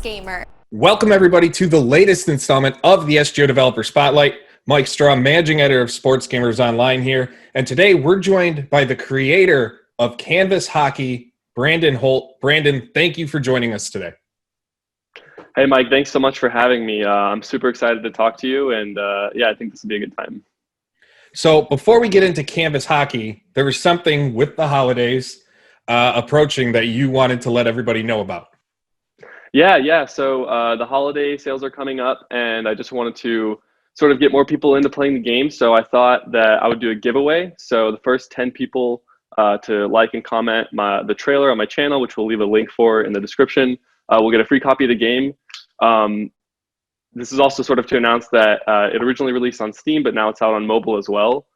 gamer. Welcome everybody to the latest installment of the SGO Developer Spotlight. Mike Straw, managing editor of Sports Gamers Online here, and today we're joined by the creator of Canvas Hockey, Brandon Holt. Brandon, thank you for joining us today. Hey Mike, thanks so much for having me. I'm super excited to talk to you, and I think this will be a good time. So before we get into Canvas Hockey, there was something with the holidays approaching that you wanted to let everybody know about. Yeah. So the holiday sales are coming up, and I just wanted to sort of get more people into playing the game. So I thought that I would do a giveaway. So the first 10 people to like and comment the trailer on my channel, which we'll leave a link for in the description, will get a free copy of the game. This is also sort of to announce that it originally released on Steam, but now it's out on mobile as well.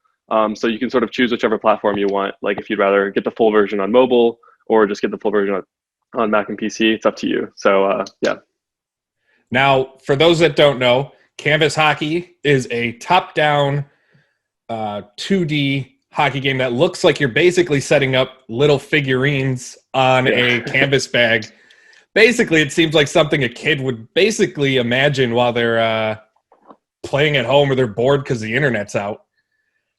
So you can sort of choose whichever platform you want. Like if you'd rather get the full version on mobile or just get the full version on Mac and PC, it's up to you. So yeah. Now, for those that don't know, Canvas Hockey is a top-down 2D hockey game that looks like you're basically setting up little figurines on a canvas bag. Basically, it seems like something a kid would basically imagine while they're playing at home or they're bored because the internet's out.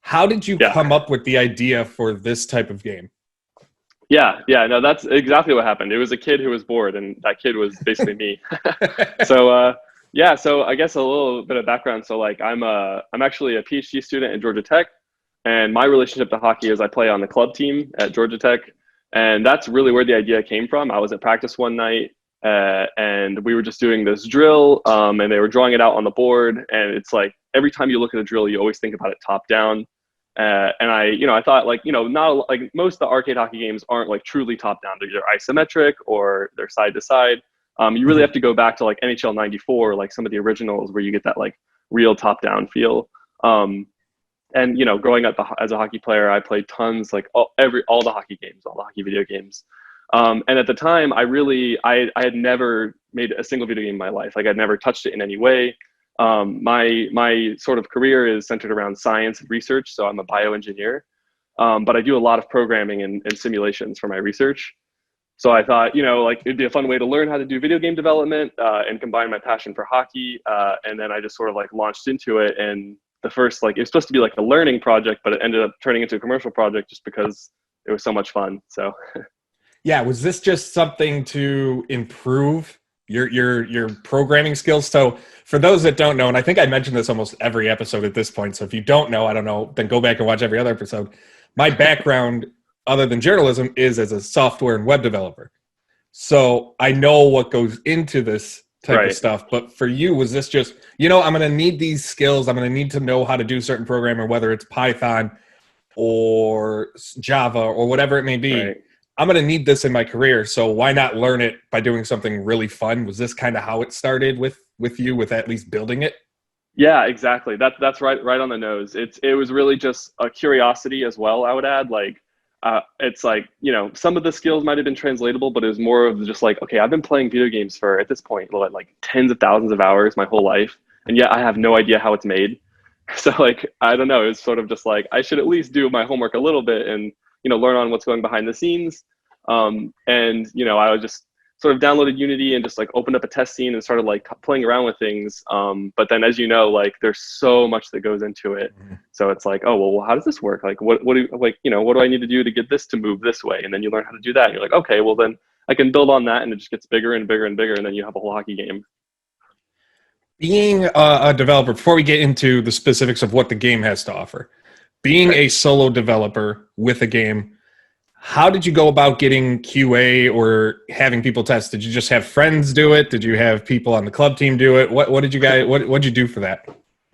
How did you come up with the idea for this type of game? No, that's exactly what happened. It was a kid who was bored, and that kid was basically me. So I guess a little bit of background. So like I'm actually a PhD student at Georgia Tech, and my relationship to hockey is I play on the club team at Georgia Tech. And that's really where the idea came from. I was at practice one night and we were just doing this drill and they were drawing it out on the board. And it's like, every time you look at a drill, you always think about it top down. And I thought not like most of the arcade hockey games aren't like truly top down. They're either isometric or they're side to side. You really have to go back to like NHL 94, like some of the originals where you get that like real top down feel. And growing up as a hockey player, I played tons, like all the hockey games, all the hockey video games. And at the time, I had never made a single video game in my life. Like I'd never touched it in any way. My sort of career is centered around science and research, so I'm a bioengineer. But I do a lot of programming and simulations for my research. So I thought, like it'd be a fun way to learn how to do video game development and combine my passion for hockey. And then I just sort of like launched into it. And the first, like, it was supposed to be like a learning project, but it ended up turning into a commercial project just because it was so much fun. So yeah, was this just something to improve your programming skills? So for those that don't know, and I think I mentioned this almost every episode at this point, so if you don't know, I don't know, then go back and watch every other episode. My background, other than journalism, is as a software and web developer. So I know what goes into this type of stuff. But for you, was this just, I'm going to need these skills. I'm going to need to know how to do certain programming, whether it's Python or Java or whatever it may be. Right. I'm going to need this in my career. So why not learn it by doing something really fun? Was this kind of how it started with you, with at least building it? Yeah, exactly. That's right on the nose. It was really just a curiosity as well, I would add. Like, it's like, some of the skills might have been translatable, but it was more of just like, okay, I've been playing video games for, at this point, like tens of thousands of hours my whole life. And yet I have no idea how it's made. So like, I don't know. It was sort of just like, I should at least do my homework a little bit and, learn on what's going behind the scenes. I was just sort of downloaded Unity and just like opened up a test scene and started like playing around with things. But then, as you know, like there's so much that goes into it. Mm-hmm. So it's like, oh, well, how does this work? Like, what do I need to do to get this to move this way? And then you learn how to do that. And you're like, okay, well then I can build on that, and it just gets bigger and bigger and bigger. And then you have a whole hockey game. Being a developer, before we get into the specifics of what the game has to offer, being a solo developer with a game, how did you go about getting QA or having people test? Did you just have friends do it? Did you have people on the club team do it? What did you guys? What did you do for that?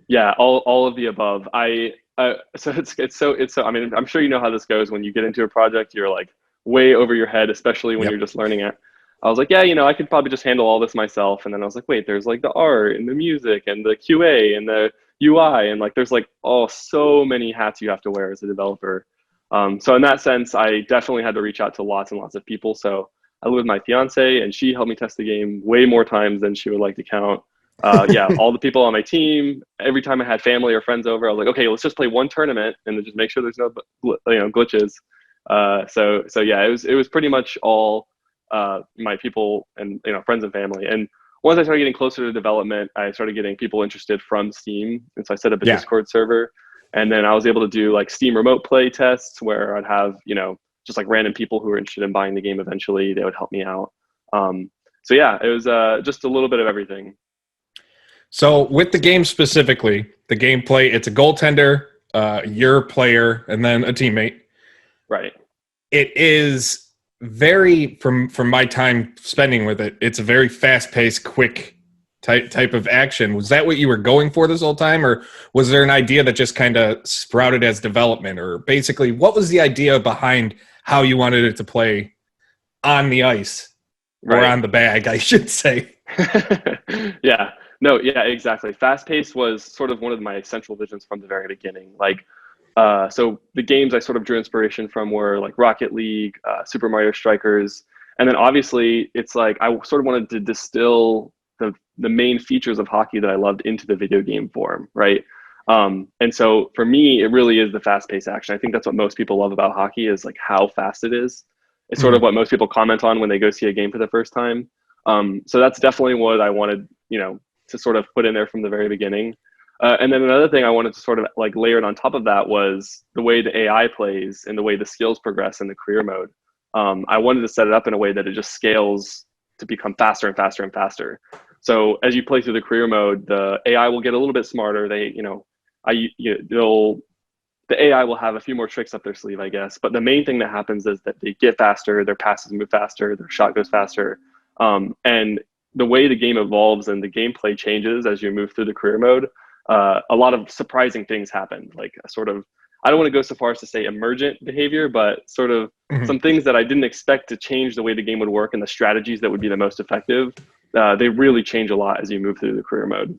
Yeah, all of the above. So I mean, I'm sure you know how this goes. When you get into a project, you're like way over your head, especially when you're just learning it. I was like, yeah, I could probably just handle all this myself. And then I was like, wait, there's like the art and the music and the QA and the UI, and like there's like so many hats you have to wear as a developer. So in that sense, I definitely had to reach out to lots and lots of people. So I live with my fiance, and she helped me test the game way more times than she would like to count. All the people on my team, every time I had family or friends over, I was like, okay, let's just play one tournament and then just make sure there's no glitches. So yeah, it was pretty much all my people and friends and family. And once I started getting closer to development, I started getting people interested from Steam, and so I set up a Yeah. Discord server, and then I was able to do like Steam remote play tests where I'd have just like random people who were interested in buying the game. Eventually, they would help me out. So yeah, it was just a little bit of everything. So with the game specifically, the gameplay, it's a goaltender, your player, and then a teammate. Right. It is very, from my time spending with it, it's a very fast-paced, quick type of action. Was that what you were going for this whole time, or was there an idea that just kind of sprouted as development? Or basically, what was the idea behind how you wanted it to play on the ice, or on the bag, I should say? Yeah. No, yeah, exactly. Fast paced was sort of one of my central visions from the very beginning. Like, so the games I sort of drew inspiration from were like Rocket League, Super Mario Strikers, and then obviously it's like I sort of wanted to distill the main features of hockey that I loved into the video game form, right? And so for me, it really is the fast paced action. I think that's what most people love about hockey is like how fast it is. It's sort of what most people comment on when they go see a game for the first time. So that's definitely what I wanted, to sort of put in there from the very beginning. And then another thing I wanted to sort of like layer it on top of that was the way the AI plays and the way the skills progress in the career mode. I wanted to set it up in a way that it just scales to become faster and faster and faster. So as you play through the career mode, the AI will get a little bit smarter. The AI will have a few more tricks up their sleeve, I guess. But the main thing that happens is that they get faster, their passes move faster, their shot goes faster. And the way the game evolves and the gameplay changes as you move through the career mode, a lot of surprising things happen. Like a sort of, I don't want to go so far as to say emergent behavior, but sort of some things that I didn't expect to change the way the game would work and the strategies that would be the most effective. They really change a lot as you move through the career mode.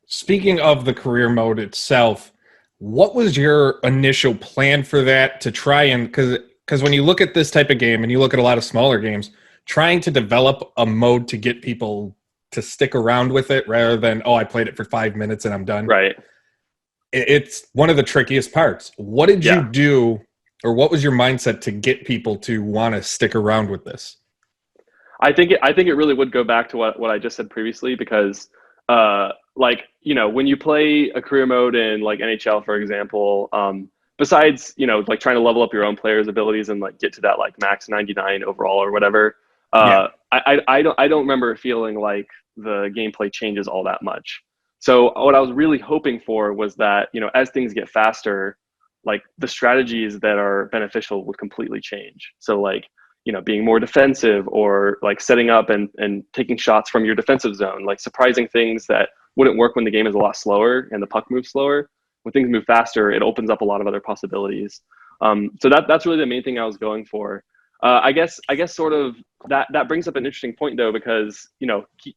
Speaking of the career mode itself, what was your initial plan for that to try and, because when you look at this type of game and you look at a lot of smaller games, trying to develop a mode to get people to stick around with it rather than, oh, I played it for 5 minutes and I'm done. Right. It's one of the trickiest parts. What did you do, or what was your mindset to get people to want to stick around with this? I think it really would go back to what I just said previously, because when you play a career mode in like NHL, for example, besides, like trying to level up your own players' abilities and like get to that like max 99 overall or whatever, I don't remember feeling like the gameplay changes all that much. So what I was really hoping for was that, as things get faster, like the strategies that are beneficial would completely change. So like, being more defensive, or like setting up and taking shots from your defensive zone, like surprising things that wouldn't work when the game is a lot slower and the puck moves slower. When things move faster, it opens up a lot of other possibilities. So that's really the main thing I was going for. I guess sort of that brings up an interesting point though, because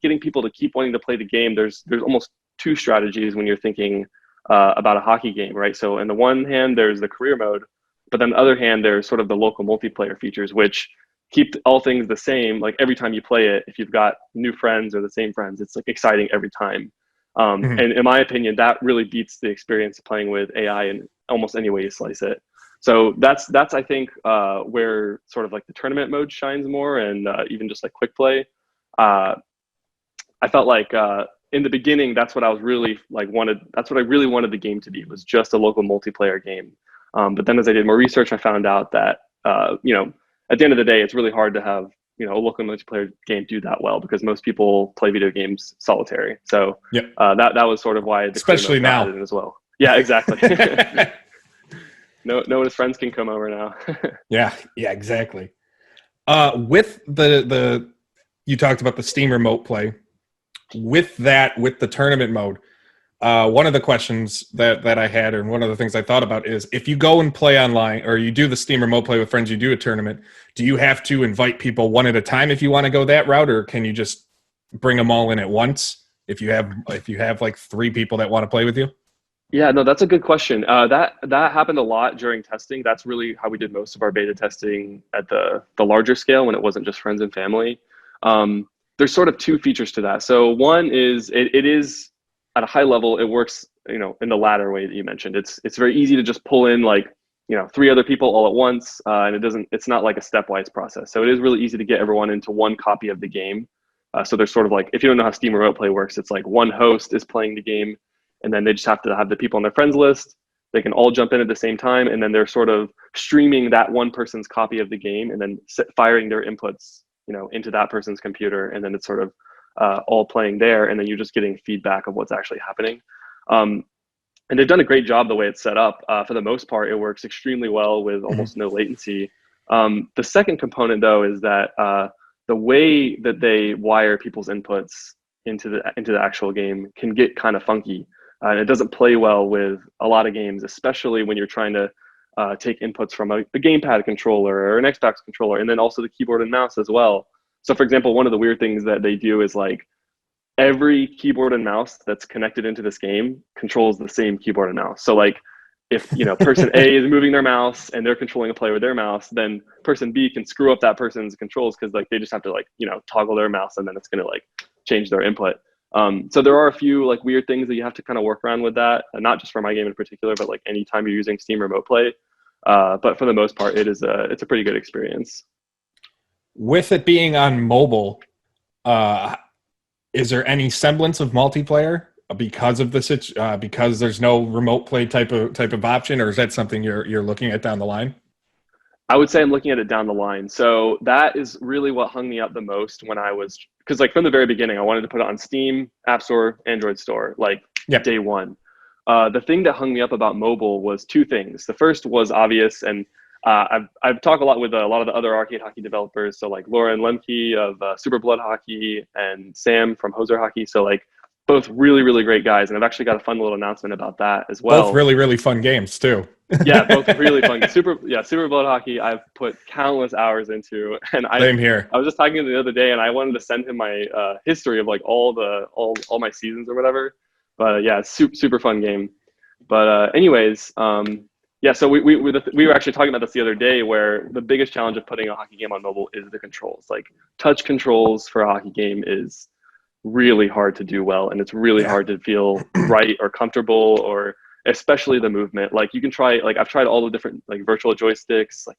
getting people to keep wanting to play the game. There's almost two strategies when you're thinking about a hockey game, right? So on the one hand, there's the career mode, but then on the other hand, there's sort of the local multiplayer features, which keep all things the same. Like every time you play it, if you've got new friends or the same friends, it's like exciting every time. And in my opinion, that really beats the experience of playing with AI in almost any way you slice it. So that's I think where sort of like the tournament mode shines more, and even just like quick play. I felt like in the beginning, that's what I was really like wanted. That's what I really wanted the game to be. It was just a local multiplayer game. But then as I did more research, I found out that at the end of the day, it's really hard to have a local multiplayer game do that well, because most people play video games solitary. So that was sort of why, especially now as well. Yeah, exactly. No one of his friends can come over now. yeah, exactly. With the you talked about the Steam remote play. With the tournament mode, one of the questions that I had, and one of the things I thought about is, if you go and play online, or you do the Steam remote play with friends, you do a tournament, do you have to invite people one at a time if you want to go that route, or can you just bring them all in at once if you have like 3 people that want to play with you? Yeah, no, that's a good question. That happened a lot during testing. That's really how we did most of our beta testing at the larger scale, when it wasn't just friends and family. There's sort of 2 features to that. So one is it is at a high level, it works, in the latter way that you mentioned. It's very easy to just pull in like, 3 other people all at once, and it's not like a stepwise process. So it is really easy to get everyone into one copy of the game. So there's sort of like, if you don't know how Steam Remote Play works, it's like one host is playing the game, and then they just have to have the people on their friends list. They can all jump in at the same time, and then they're sort of streaming that one person's copy of the game, and then firing their inputs, into that person's computer, and then it's sort of all playing there, and then you're just getting feedback of what's actually happening. And they've done a great job the way it's set up. For the most part, it works extremely well with almost no latency. The second component, though, is that the way that they wire people's inputs into the actual game can get kind of funky. And it doesn't play well with a lot of games, especially when you're trying to take inputs from a gamepad controller or an Xbox controller, and then also the keyboard and mouse as well. So, for example, one of the weird things that they do is like, every keyboard and mouse that's connected into this game controls the same keyboard and mouse. So like if person A is moving their mouse and they're controlling a player with their mouse, then person B can screw up that person's controls because like they just have to like toggle their mouse, and then it's going to like change their input. So there are a few like weird things that you have to kind of work around with that, not just for my game in particular, but like anytime you're using Steam Remote Play. But for the most part, it's a pretty good experience. With it being on mobile, is there any semblance of multiplayer because of because there's no remote play type of option, or is that something you're looking at down the line? I would say I'm looking at it down the line. So that is really what hung me up the most because like from the very beginning, I wanted to put it on Steam, App Store, Android Store, like day one. The thing that hung me up about mobile was two things. The first was obvious, and I've talked a lot with a lot of the other arcade hockey developers. So like Laura and Lemke of Super Blood Hockey and Sam from Hoser Hockey. So like both really, really great guys. And I've actually got a fun little announcement about that as well. Both really, really fun games too. Yeah, both really fun. Super Blood Hockey I've put countless hours into. And Same here. I was just talking to him the other day, and I wanted to send him my history of like all my seasons or whatever. But yeah, super fun game. But anyways, yeah, so we were actually talking about this the other day, where the biggest challenge of putting a hockey game on mobile is the controls. Like touch controls for a hockey game is really hard to do well, and it's really hard to feel right or comfortable, or especially the movement. Like you can try, like I've tried all the different like virtual joysticks, like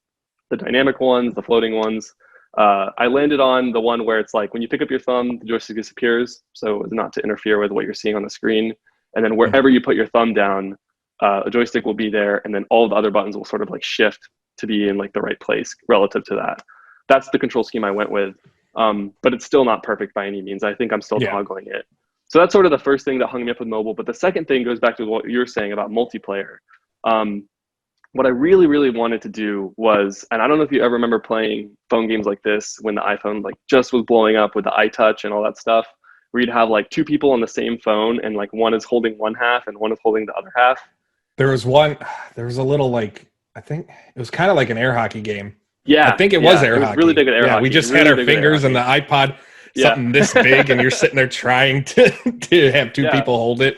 the dynamic ones, the floating ones. I landed on the one where it's like when you pick up your thumb, the joystick disappears, so as not to interfere with what you're seeing on the screen. And then wherever you put your thumb down, a joystick will be there, and then all the other buttons will sort of like shift to be in like the right place relative to that. That's the control scheme I went with, but it's still not perfect by any means. I think I'm still toggling it. So that's sort of the first thing that hung me up with mobile. But the second thing goes back to what you were saying about multiplayer. What I really, really wanted to do was, and I don't know if you ever remember playing phone games like this when the iPhone like just was blowing up with the iTouch and all that stuff, where you'd have like two people on the same phone, and like one is holding one half and one is holding the other half. There was a little like, I think it was kind of like an air hockey game. Yeah. I think it was air hockey. Really big at air hockey. We just had our fingers and the iPod, something this big, and you're sitting there trying to have two people hold it.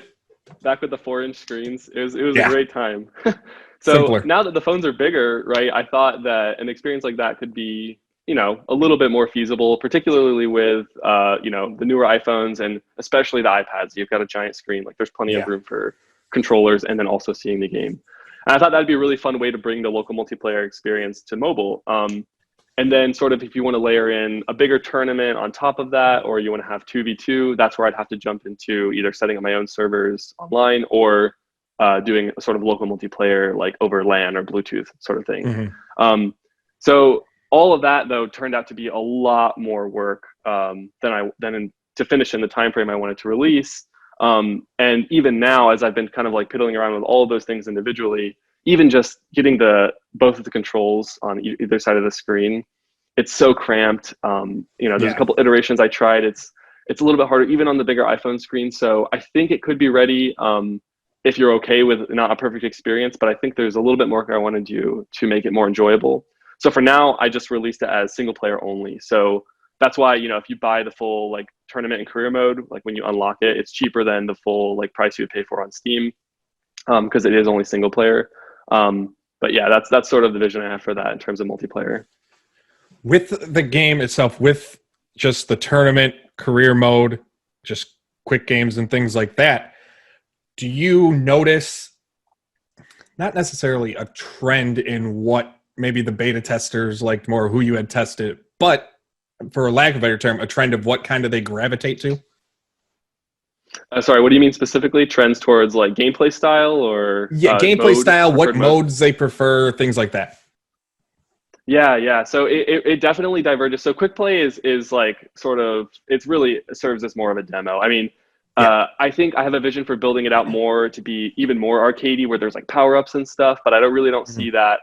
Back with the 4-inch screens. It was a great time. So simpler. Now that the phones are bigger, right, I thought that an experience like that could be, a little bit more feasible, particularly with, the newer iPhones and especially the iPads. You've got a giant screen. Like there's plenty of room for controllers and then also seeing the game. And I thought that'd be a really fun way to bring the local multiplayer experience to mobile. And then sort of if you want to layer in a bigger tournament on top of that, or you want to have 2v2, that's where I'd have to jump into either setting up my own servers online or doing a sort of local multiplayer like over LAN or Bluetooth sort of thing. Mm-hmm. So all of that though turned out to be a lot more work to finish in the time frame I wanted to release. And even now, as I've been kind of like piddling around with all of those things individually, even just getting both of the controls on either side of the screen, it's so cramped. There's a couple iterations I tried. It's a little bit harder even on the bigger iPhone screen. So I think it could be ready if you're okay with not a perfect experience, but I think there's a little bit more I want to do to make it more enjoyable. So for now, I just released it as single player only. So that's why, if you buy the full like tournament and career mode, like when you unlock it, it's cheaper than the full like price you would pay for on Steam, because it is only single player. But yeah, that's sort of the vision I have for that in terms of multiplayer. With the game itself, with just the tournament, career mode, just quick games and things like that, do you notice not necessarily a trend in what maybe the beta testers liked more, who you had tested, but for lack of a better term, a trend of what kind of they gravitate to? Sorry, what do you mean specifically? Trends towards like gameplay style or Yeah, gameplay mode, style, what preferred mode? modes they prefer, things like that. Yeah, yeah. So it definitely diverges. So quick play is like sort of it's really serves as more of a demo. I mean, Yeah. I think I have a vision for building it out more to be even more arcadey, where there's like power ups and stuff. But I don't Mhm. see that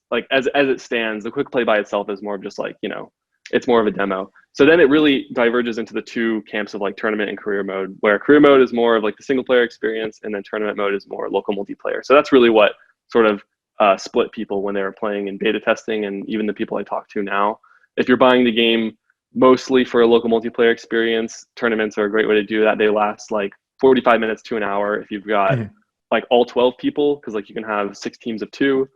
like as it stands. The quick play by itself is more of just like it's more of a demo. So then it really diverges into the two camps of like tournament and career mode, where career mode is more of like the single player experience, and then tournament mode is more local multiplayer. So that's really what sort of split people when they were playing in beta testing, and even the people I talk to now. If you're buying the game mostly for a local multiplayer experience, tournaments are a great way to do that. They last like 45 minutes to an hour if you've got Mhm. like all 12 people, because like you can have 6 teams of 2.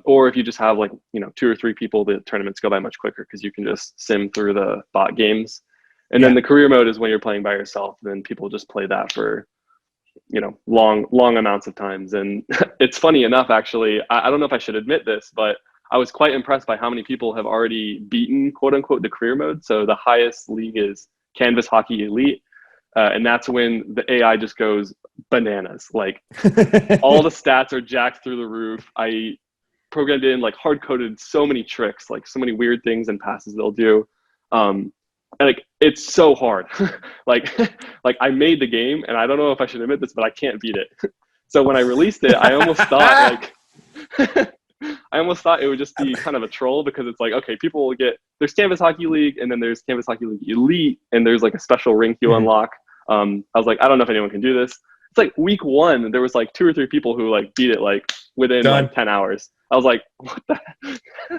Or if you just have like 2 or 3 people, the tournaments go by much quicker because you can just sim through the bot games. And then Yeah. the career mode is when you're playing by yourself. Then people just play that for long amounts of times. And it's funny enough, actually, I don't know if I should admit this, but I was quite impressed by how many people have already beaten quote unquote the career mode. So the highest league is Canvas Hockey Elite. And that's when the AI just goes bananas. Like all the stats are jacked through the roof. I programmed in like hard coded so many tricks, like so many weird things and passes they'll do. And like it's so hard. like like I made the game, and I don't know if I should admit this, but I can't beat it. So when I released it, I almost thought like I almost thought it would just be kind of a troll, because it's like, okay, people will get there's Canvas Hockey League, and then there's Canvas Hockey League Elite, and there's like a special rank you Mhm. unlock. I was like, I don't know if anyone can do this. It's like week 1, there was like 2 or 3 people who like beat it like within Done. like 10 hours. I was like, what the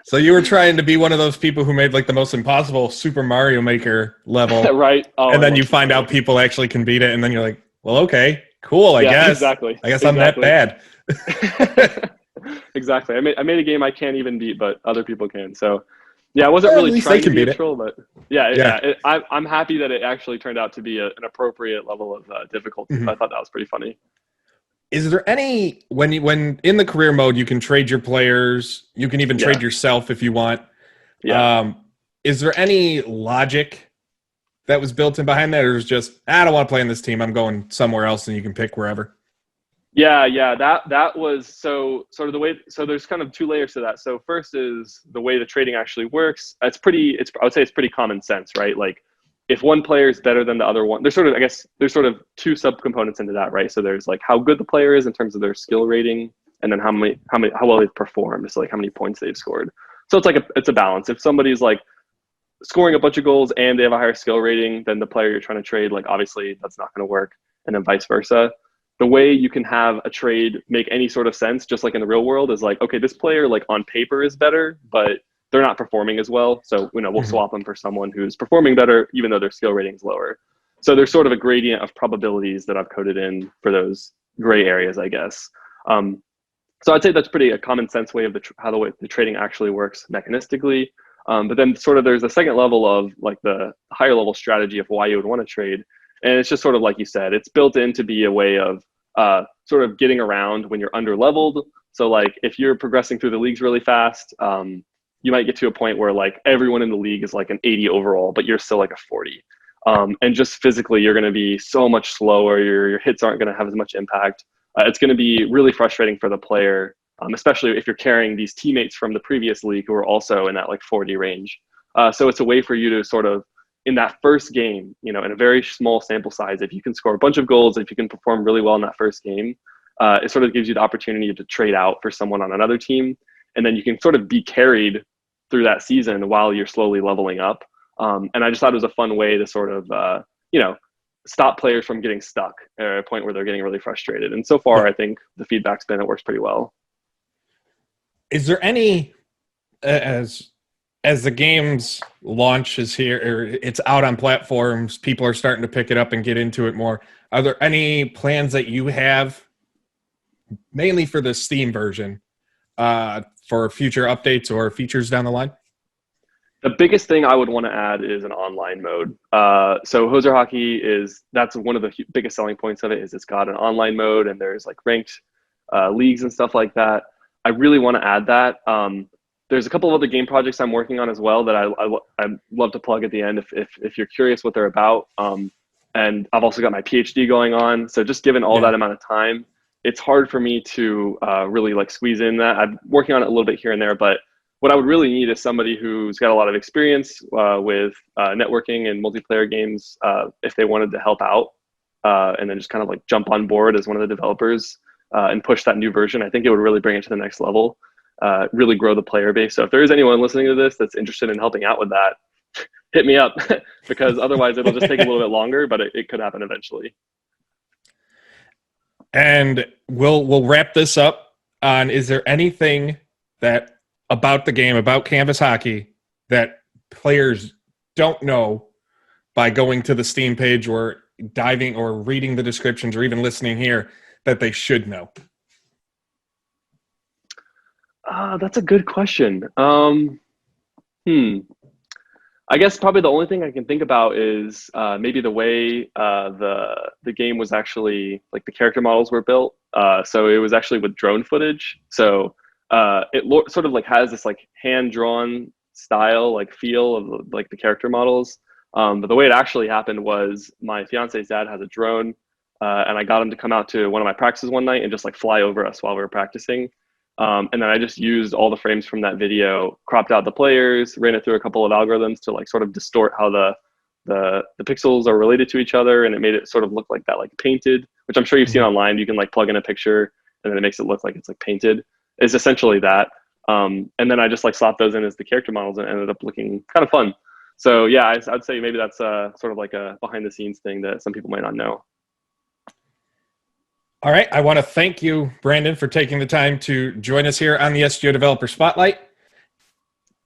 So you were trying to be one of those people who made like the most impossible Super Mario Maker level, right? Oh, and I then love you Super find Mario. out people actually can beat it, and then you're like, well, okay, cool, I Yeah, guess. exactly. I guess I'm that Exactly. bad. Exactly. I made a game I can't even beat, but other people can. So, yeah, I wasn't Well, at really least they trying to can be a beat it. troll, but yeah, Yeah. I'm happy that it actually turned out to be an appropriate level of difficulty. So I Mhm. thought that was pretty funny. Is there any when in the career mode you can trade your players, you can even trade Yeah, yourself if you want. yeah. Um, is there any logic that was built in behind that, or is just I don't want to play in this team, I'm going somewhere else, and you can pick wherever? Yeah, yeah, that was so sort of the way. So there's kind of 2 layers to that. So first is the way the trading actually works. It's I would say it's pretty common sense, right? Like if one player is better than the other one, there's sort of I guess there's sort of 2 subcomponents into that, right? So there's like how good the player is in terms of their skill rating, and then how well they've performed. So like how many points they've scored. So it's a balance. If somebody's like scoring a bunch of goals and they have a higher skill rating than the player you're trying to trade, like obviously that's not going to work, and then vice versa. The way you can have a trade make any sort of sense, just like in the real world, is like, okay, this player like on paper is better, but they're not performing as well. So we'll Mhm. swap them for someone who's performing better, even though their skill rating is lower. So there's sort of a gradient of probabilities that I've coded in for those gray areas, I guess. Um, so I'd say that's pretty a common sense way of how the way the trading actually works mechanistically. But then sort of there's a second level of like the higher level strategy of why you would want to trade. And it's just sort of like you said, it's built in to be a way of sort of getting around when you're under leveled. So like if you're progressing through the leagues really fast, you might get to a point where like everyone in the league is like an 80 overall, but you're still like a 40. And just physically, you're going to be so much slower. Your hits aren't going to have as much impact. It's going to be really frustrating for the player, especially if you're carrying these teammates from the previous league who are also in that like 40 range. So it's a way for you to sort of, in that first game, in a very small sample size, if you can score a bunch of goals, if you can perform really well in that first game, it sort of gives you the opportunity to trade out for someone on another team. And then you can sort of be carried through that season while you're slowly leveling up. And I just thought it was a fun way to sort of, stop players from getting stuck at a point where they're getting really frustrated. And so far, Yeah. I think the feedback's been it works pretty well. Is there any as the game's launch is here, or it's out on platforms, people are starting to pick it up and get into it more. Are there any plans that you have, mainly for the Steam version, for future updates or features down the line? The biggest thing I would want to add is an online mode. So Hoser Hockey that's one of the biggest selling points of it is it's got an online mode, and there's like ranked leagues and stuff like that. I really want to add that. there's a couple of other game projects I'm working on as well that I'd love to plug at the end if you're curious what they're about. And I've also got my PhD going on. So just given all that amount of time, it's hard for me to really like squeeze in that. I'm working on it a little bit here and there, but what I would really need is somebody who's got a lot of experience with networking and multiplayer games if they wanted to help out and then just kind of like jump on board as one of the developers and push that new version. I think it would really bring it to the next level, really grow the player base. So if there is anyone listening to this that's interested in helping out with that, hit me up because otherwise it'll just take a little bit longer, but it could happen eventually. And we'll wrap this up on, is there anything that about the game, about Canvas Hockey, that players don't know by going to the Steam page or diving or reading the descriptions or even listening here that they should know? That's a good question. I guess probably the only thing I can think about is maybe the way the game was actually, like the character models were built. So it was actually with drone footage. So it sort of like has this like hand-drawn style, like feel of like the character models. But the way it actually happened was my fiance's dad has a drone, and I got him to come out to one of my practices one night and just like fly over us while we were practicing. And then I just used all the frames from that video, cropped out the players, ran it through a couple of algorithms to like sort of distort how the pixels are related to each other, and it made it sort of look like that, like painted, which I'm sure you've seen online. You can like plug in a picture and then it makes it look like it's like painted. It's essentially that. And then I just like slapped those in as the character models and ended up looking kind of fun. So yeah, I'd say maybe that's sort of like a behind the scenes thing that some people might not know. All right. I want to thank you, Brandon, for taking the time to join us here on the SGO Developer Spotlight.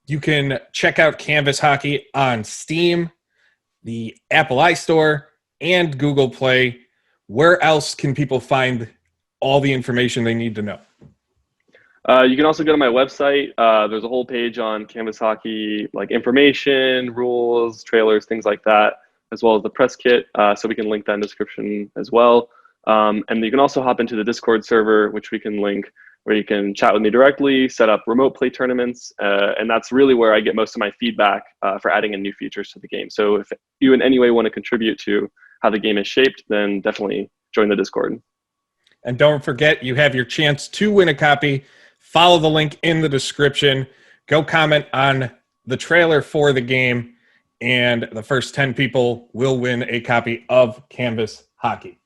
You can check out Canvas Hockey on Steam, the Apple iStore, and Google Play. Where else can people find all the information they need to know? You can also go to my website. There's a whole page on Canvas Hockey, like information, rules, trailers, things like that, as well as the press kit. So we can link that in the description as well. And you can also hop into the Discord server, which we can link, where you can chat with me directly, set up remote play tournaments. And that's really where I get most of my feedback for adding in new features to the game. So if you in any way want to contribute to how the game is shaped, then definitely join the Discord. And don't forget, you have your chance to win a copy. Follow the link in the description. Go comment on the trailer for the game, and the first 10 people will win a copy of Canvas Hockey.